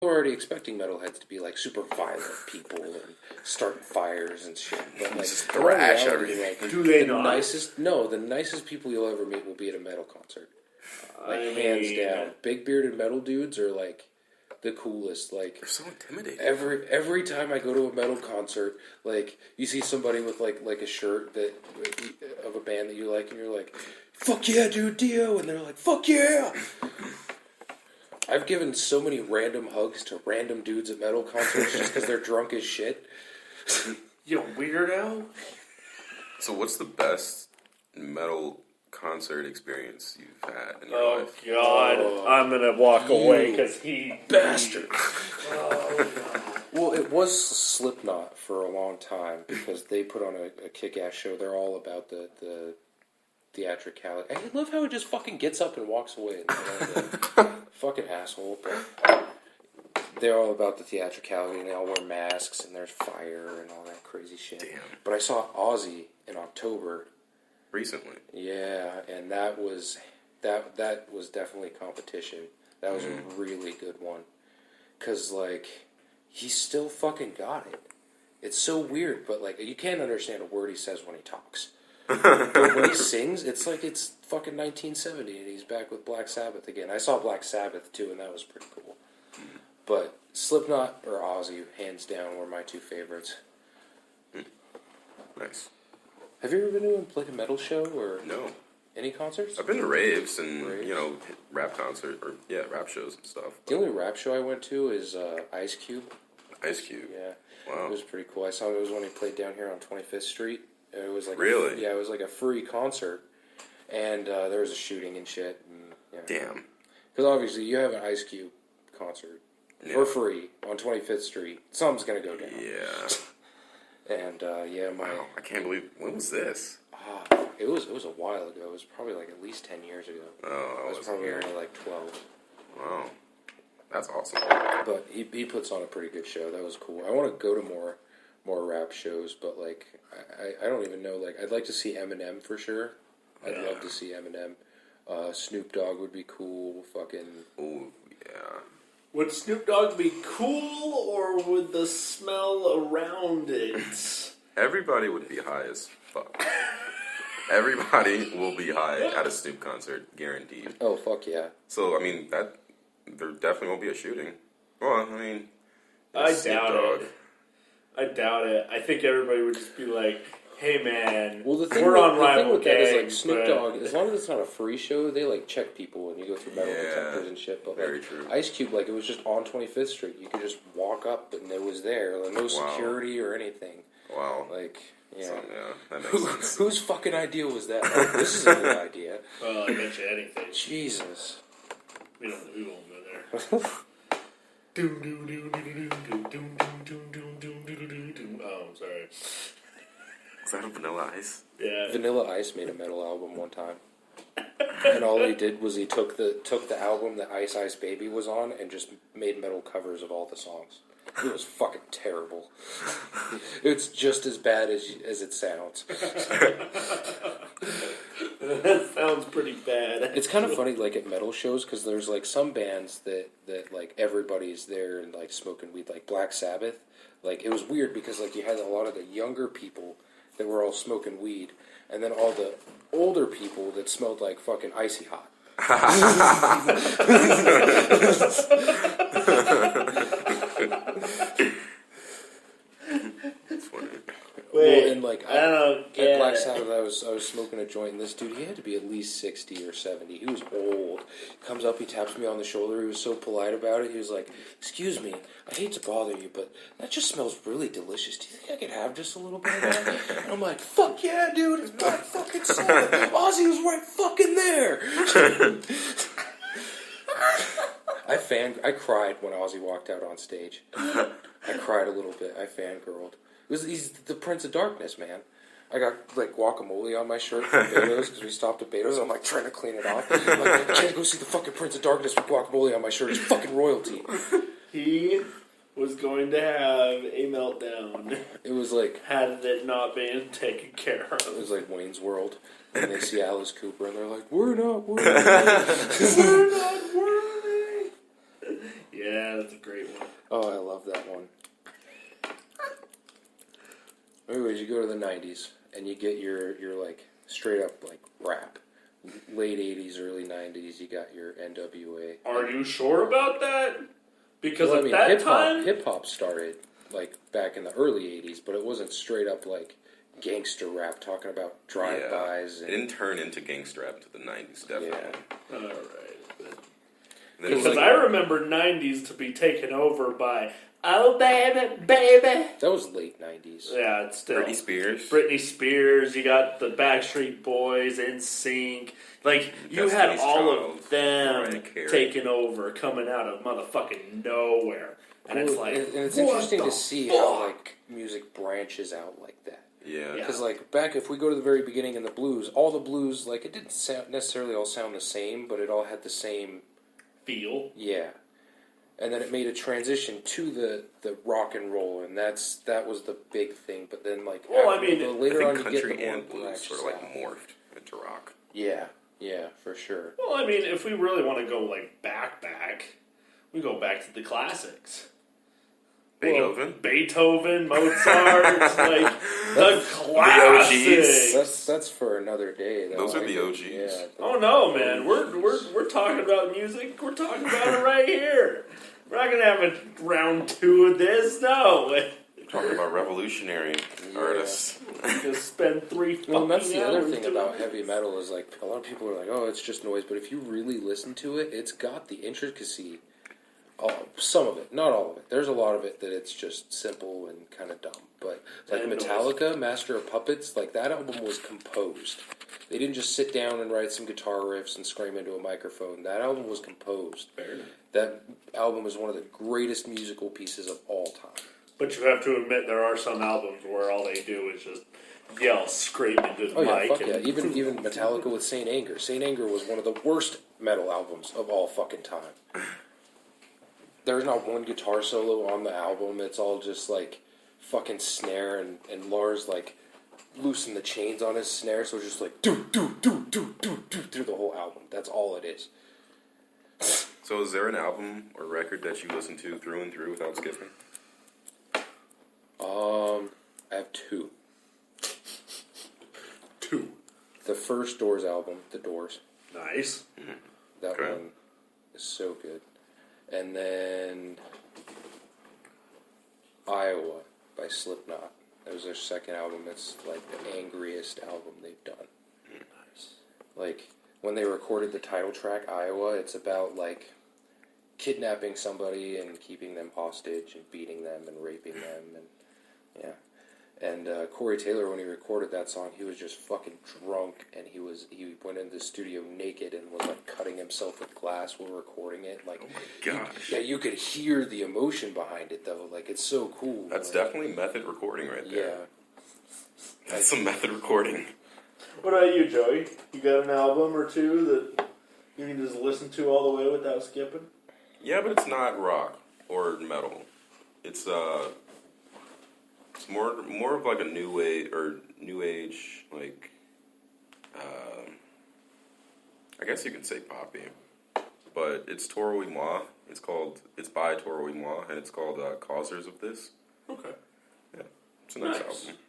We're already expecting metalheads to be like super violent people and starting fires and shit. But like thrash everything. Like, do they the not? The nicest people you'll ever meet will be at a metal concert. Like hands down, big bearded metal dudes are like the coolest. Like they're so intimidating. Every time I go to a metal concert, like you see somebody with like a shirt that of a band that you like, and you're like, "Fuck yeah, dude, Dio," and they're like, "Fuck yeah." I've given so many random hugs to random dudes at metal concerts just because they're drunk as shit. You weirdo. So what's the best metal concert experience you've had in your life? Oh, God. I'm going to walk away because he... Bastard. Oh, God. Well, it was Slipknot for a long time because they put on a kick-ass show. They're all about the theatricality. I love how he just fucking gets up and walks away. Fucking asshole. But they're all about the theatricality, and they all wear masks, and there's fire and all that crazy shit. Damn. But I saw Ozzy in October. Recently. Yeah, and that was definitely competition. That was a really good one. Because, like, he still fucking got it. It's so weird, but, like, you can't understand a word he says when he talks. But when he sings, it's like it's fucking 1970 and he's back with Black Sabbath again. I saw Black Sabbath too, and that was pretty cool. But Slipknot or Ozzy, hands down, were my two favorites. Nice. Have you ever been to like a metal show or No. any concerts? I've been to raves and rap concert or rap shows and stuff. The only rap show I went to is Ice Cube. Ice Cube. Yeah, Wow. it was pretty cool. I saw it was when he played down here on 25th Street. It was like really? It was like a free concert, and there was a shooting and shit. And, damn. Because obviously you have an Ice Cube concert for free on 25th Street. Something's gonna go down. Yeah. And wow, I can't believe, when was this? It was a while ago. It was probably like at least 10 years ago. Oh, I was probably only like 12. Wow, that's awesome. But he puts on a pretty good show. That was cool. I want to go to more rap shows, but like I don't even know. Like I'd like to see Eminem for sure. I'd love to see Eminem. Snoop Dogg would be cool. Fucking. Oh yeah. Would Snoop Dogg be cool, or would the smell around it? Everybody would be high as fuck. Everybody will be high at a Snoop concert, guaranteed. Oh fuck yeah! So I mean there definitely won't be a shooting. Well, I mean, I doubt it. I think everybody would just be like, "Hey man, well, the thing we're on the rival thing with that gangs, is like Snoop Dogg. As long as it's not a free show, they like check people and you go through metal detectors and shit. But very like true. Ice Cube, like it was just on 25th Street. You could just walk up and it was there. Like, no security or anything. Wow. Like. Yeah. So, that makes sense. Whose fucking idea was that? Like, this is a good idea. Well, I bet you anything. Jesus. We won't go there. Oh, I'm sorry. Is that a Vanilla Ice? Yeah. Vanilla Ice made a metal album one time. And all he did was he took the album that Ice Ice Baby was on and just made metal covers of all the songs. It was fucking terrible. It's just as bad as it sounds. That sounds pretty bad. It's kind of funny, like at metal shows, because there's like some bands that like everybody's there and like smoking weed, like Black Sabbath. Like it was weird because like you had a lot of the younger people that were all smoking weed, and then all the older people that smelled like fucking icy hot. It's funny. Wait, well, and like at Black Sabbath, I was smoking a joint, and this dude, he had to be at least 60 or 70. He was old. Comes up, he taps me on the shoulder. He was so polite about it. He was like, "Excuse me, I hate to bother you, but that just smells really delicious. Do you think I could have just a little bit of that?" And I'm like, "Fuck yeah, dude! It's Black fucking Sabbath. Ozzy was right fucking there." I cried when Ozzy walked out on stage. I cried a little bit. I fangirled. He's the Prince of Darkness, man. I got like guacamole on my shirt from Beto's because we stopped at Beto's. I'm like trying to clean it off. I'm like, I can't go see the fucking Prince of Darkness with guacamole on my shirt. It's fucking royalty. He was going to have a meltdown. It was like had it not been taken care of. It was like Wayne's World, and they see Alice Cooper, and they're like, "We're not worthy." We're not worthy. Yeah, That's a great one. Oh, I love that one. Anyways, you go to the 90s, and you get your like, straight up, like, rap. Late 80s, early 90s, you got your NWA. Are you sure about that? Because Well, at that time... hip-hop started, like, back in the early 80s, but it wasn't straight up, like, gangster rap talking about drive-bys. It didn't turn into gangster rap until the 90s, definitely. All right. Because I remember 90s to be taken over by, oh, baby, baby. That was late 90s. Yeah, it's still. Britney Spears, you got the Backstreet Boys, NSYNC. Like, you had Destiny's all Child, of them Mariah Carey. taken over, coming out of motherfucking nowhere. And it's like, and it's what interesting the to see fuck? how, like, music branches out like that. Yeah. Because, like, back, if we go to the very beginning in the blues, all the blues, like, it didn't necessarily all sound the same, but it all had the same... feel. Yeah. And then it made a transition to the rock and roll, and that was the big thing. But then, like, Well, I mean, later I on think you get country the more and blues branches sort of like out. morphed into rock. Yeah, for sure. Well, I mean, if we really want to go, like, back, we go back to the classics. Beethoven, Mozart, like, the classics. That's for another day. Though. Those are the OGs. Yeah. Oh no, man! We're talking about music. We're talking about it right here. We're not gonna have a round 2 of this. No, We're talking about revolutionary artists. just spend 3 fucking Well, that's the other hours thing doing about this. heavy metal is like a lot of people are like, oh, it's just noise. But if you really listen to it, it's got the intricacy. Some of it, not all of it. There's a lot of it that it's just simple and kind of dumb. But like And Metallica, Master of Puppets, like that album was composed. They didn't just sit down and write some guitar riffs and scream into a microphone. That album was composed. Fair enough. That album is one of the greatest musical pieces of all time. But you have to admit there are some albums where all they do is just yell, scream into the Oh yeah, mic. fuck yeah. Even Metallica with Saint Anger. Saint Anger was one of the worst metal albums of all fucking time. There's not one guitar solo on the album. It's all just like fucking snare and Lars like loosened the chains on his snare, so it's just like do through the whole album. That's all it is. So is there an album or record that you listen to through and through without skipping? I have 2. 2. The first Doors album, The Doors. Nice. That Okay. one is so good. And then Iowa by Slipknot. That was their second album. It's like the angriest album they've done. Nice. Like when they recorded the title track Iowa, it's about like kidnapping somebody and keeping them hostage and beating them and raping them and yeah. And Corey Taylor, when he recorded that song, he was just fucking drunk, and he went into the studio naked and was like cutting himself with glass while recording it. Like, Oh my gosh. yeah, you could hear the emotion behind it though. Like, it's so cool. That's like, definitely method recording right there. yeah. That's some method recording. What about you, Joey? You got an album or two that you can just listen to all the way without skipping? Yeah, but it's not rock or metal. It's more of like a new age like I guess you could say poppy, but it's Toro y Moi. It's by Toro y Moi, and it's called Causers of This. Okay. Yeah, it's a nice Nice. album.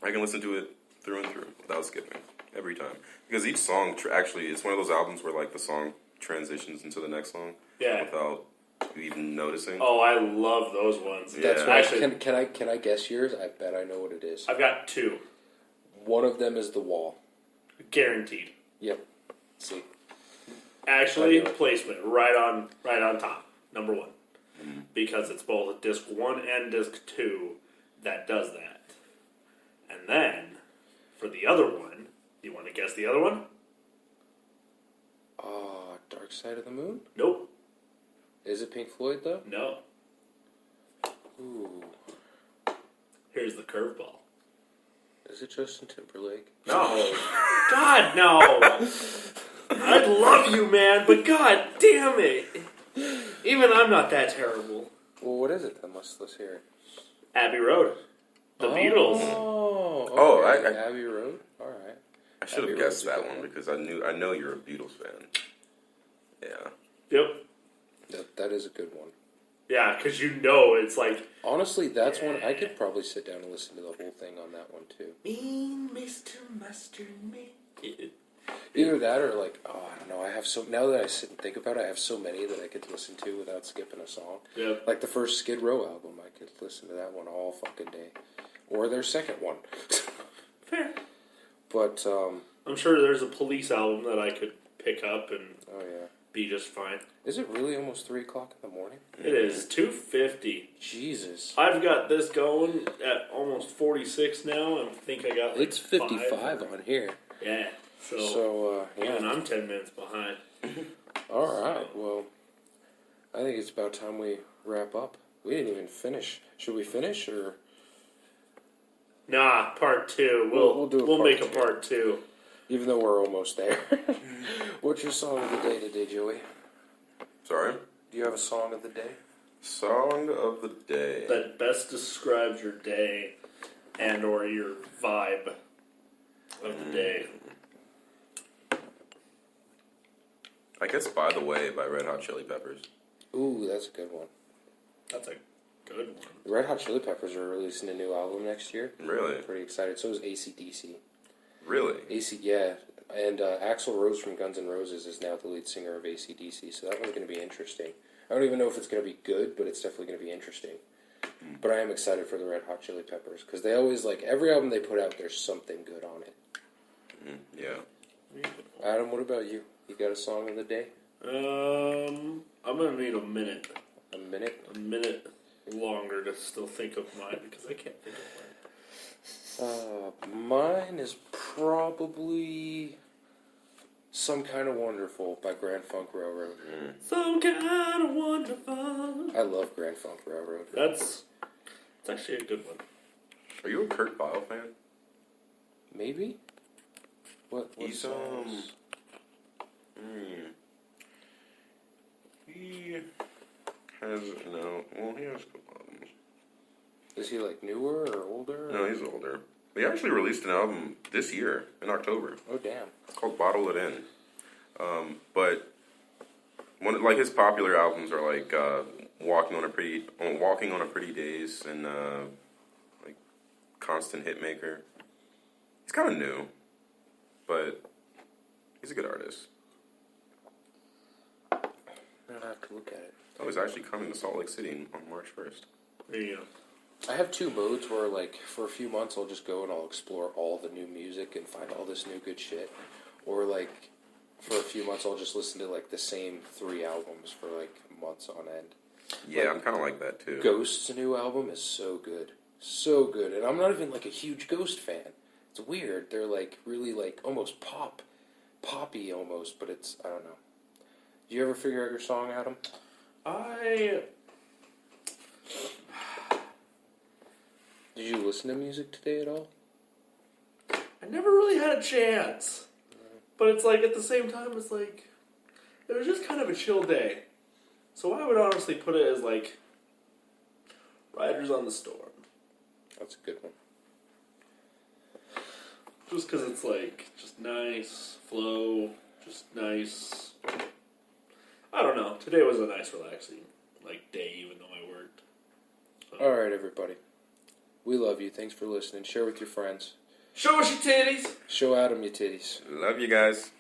I can listen to it through and through without skipping every time because each song actually it's one of those albums where like the song transitions into the next song Yeah. without you even noticing. Oh, I love those ones. Yeah. That's why. Actually, Can I guess yours? I bet I know what it is. I've got 2. One of them is The Wall. Guaranteed. Yep. See. Actually, I know it. placement right on top, number 1, because it's both disc 1 and disc 2 that does that. And then for the other one, you want to guess the other one? Dark Side of the Moon? Nope. Is it Pink Floyd though? No. Ooh. Here's the curveball. Is it Justin Timberlake? No. God, no. I love you, man, but god damn it. Even I'm not that terrible. Well, what is it then? Let's hear it. Abbey Road. The Beatles. Oh, Oh, okay. I- Abbey Road. All right. I should have Abbey guessed Road's a that good one because I know you're a Beatles fan. Yeah. Yep. That is a good one. Yeah, because you know it's like Honestly, that's one I could probably sit down and listen to the whole thing on that one too. Mean Mr. Mustard Me. Either that or like, oh, I don't know. I have so now that I sit and think about it, I have so many that I could listen to without skipping a song. Yeah. Like the first Skid Row album, I could listen to that one all fucking day, or their second one. Fair. But I'm sure there's a Police album that I could pick up and oh yeah, be just fine. is it really almost 3:00 in the morning? It is 2:50. Jesus, I've got this going at almost 46 now, and I think I got like it's 55 on here. Yeah. So yeah, even I'm 10 minutes behind. all right. Well, I think it's about time we wrap up. We didn't even finish. Should we finish or? Nah, part 2. We'll do we'll part make a 2. part 2. Even though we're almost there. What's your song of the day today, Joey? Sorry? Do you have a song of the day? Song of the day. That best describes your day and or your vibe of the day. I guess By the Way by Red Hot Chili Peppers. Ooh, that's a good one. That's a good one. The Red Hot Chili Peppers are releasing a new album next year. Really? Pretty excited. So is AC/DC. Really? Yeah. And Axl Rose from Guns N' Roses is now the lead singer of AC/DC, so that one's going to be interesting. I don't even know if it's going to be good, but it's definitely going to be interesting. But I am excited for the Red Hot Chili Peppers, because they always, like, every album they put out, there's something good on it. Yeah. Adam, what about you? You got a song of the day? I'm gonna need a minute. A minute? A minute longer to still think of mine because I can't think of mine. Mine is probably Some Kind of Wonderful by Grand Funk Railroad. Some kind of wonderful. I love Grand Funk Railroad. It's actually a good one. Are you a Kurt Vile fan? Maybe? What He's, songs? He has, he has a couple albums. Is he like newer or older? No, he's older. He actually released an album this year, in October. Oh, damn. It's called Bottle It In. But like his popular albums are like Walking on a Pretty Days and like Constant Hitmaker. He's kind of new, but he's a good artist. I'll have to look at it. Oh, he's actually coming to Salt Lake City on March 1st. There you go. I have two modes where, like, for a few months I'll just go and I'll explore all the new music and find all this new good shit. Or, like, for a few months I'll just listen to, like, the same 3 albums for, like, months on end. Yeah, like, I'm kind of like that, too. Ghost's new album is so good. So good. And I'm not even, like, a huge Ghost fan. It's weird. They're, like, really, like, almost poppy almost, but it's, I don't know. Do you ever figure out your song, Adam? Did you listen to music today at all? I never really had a chance. But it's like, at the same time, it's like, it was just kind of a chill day. So I would honestly put it as like, Riders on the Storm. That's a good one. Just because it's like, just nice, flow, just nice. I don't know. Today was a nice, relaxing, like, day, even though I worked. So. Alright, everybody. We love you. Thanks for listening. Share with your friends. Show us your titties! Show Adam your titties. Love you guys.